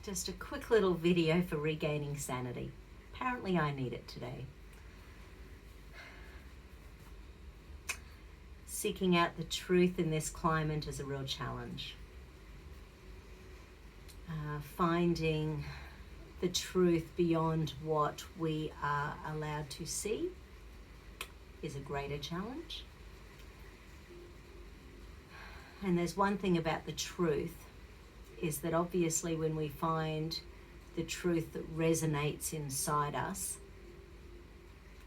Just a quick little video for regaining sanity. Apparently I need it today. Seeking out the truth in this climate is a real challenge. Finding the truth beyond what we are allowed to see is a greater challenge. And there's one thing about the truth, is that obviously when we find the truth that resonates inside us,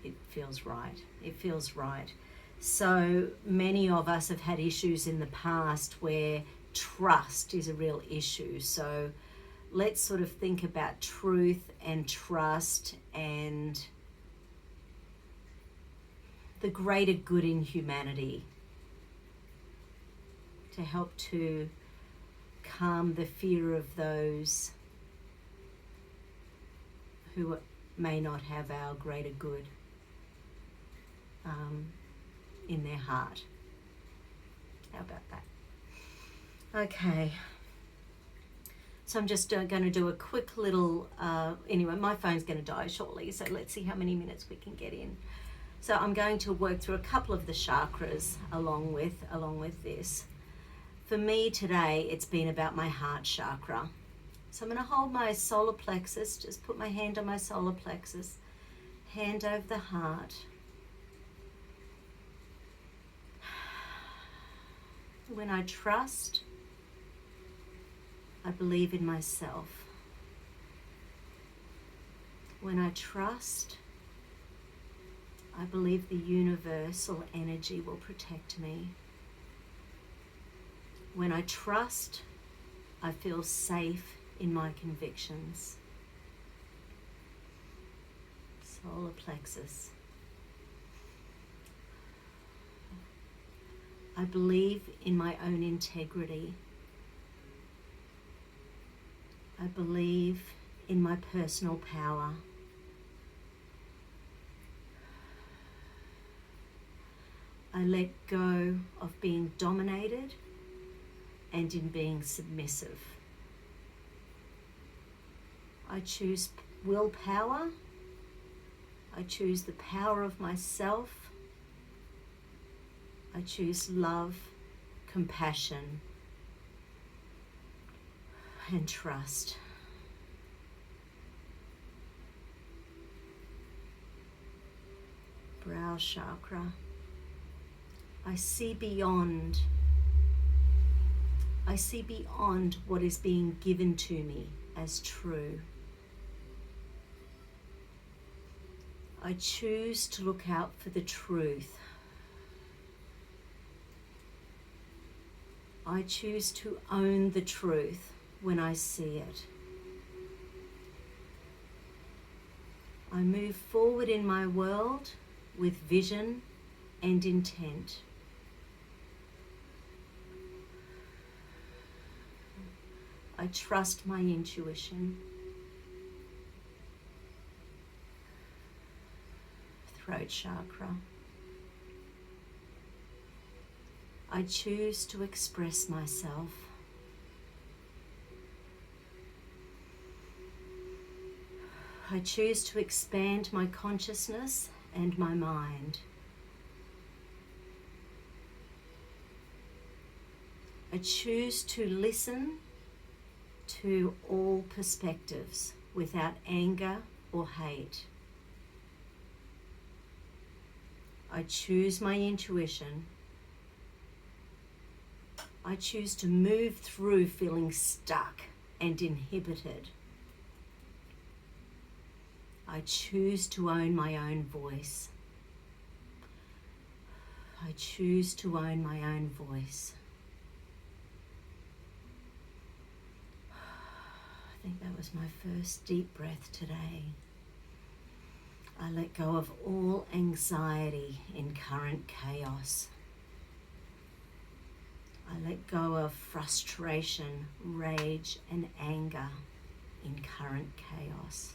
it feels right. It feels right. So many of us have had issues in the past where trust is a real issue. So let's sort of think about truth and trust and the greater good in humanity to help to calm the fear of those who may not have our greater good in their heart. How about that? Okay. So I'm just going to do a quick little, anyway, my phone's going to die shortly, so let's see how many minutes we can get in. So I'm going to work through a couple of the chakras along with this. For me today, it's been about my heart chakra. So I'm going to hold my solar plexus, just put my hand on my solar plexus, hand over the heart. When I trust, I believe in myself. When I trust, I believe the universal energy will protect me. When I trust, I feel safe in my convictions. Solar plexus. I believe in my own integrity. I believe in my personal power. I let go of being dominated and in being submissive. I choose willpower. I choose the power of myself. I choose love, compassion, and trust. Brow chakra. I see beyond what is being given to me as true. I choose to look out for the truth. I choose to own the truth when I see it. I move forward in my world with vision and intent. I trust my intuition. Throat chakra. I choose to express myself. I choose to expand my consciousness and my mind. I choose to listen to all perspectives without anger or hate. I choose my intuition. I choose to move through feeling stuck and inhibited. I choose to own my own voice. I choose to own my own voice. I think that was my first deep breath today. I let go of all anxiety in current chaos. I let go of frustration, rage, and anger in current chaos.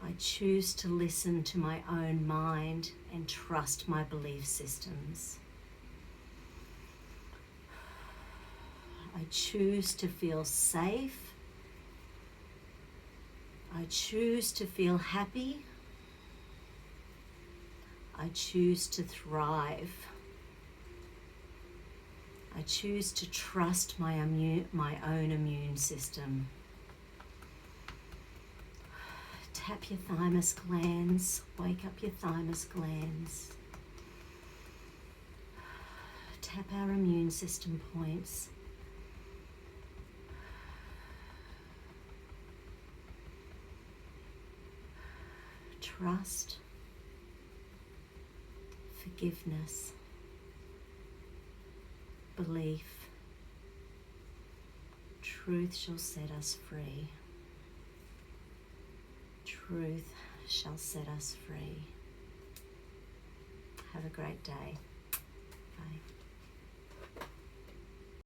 I choose to listen to my own mind and trust my belief systems. I I choose to feel safe. I choose to feel happy. I choose to thrive. I choose to trust my own immune system. Tap your thymus glands. Wake up your thymus glands. Tap our immune system points. Trust, forgiveness, belief. Truth shall set us free. Truth shall set us free. Have a great day. Bye.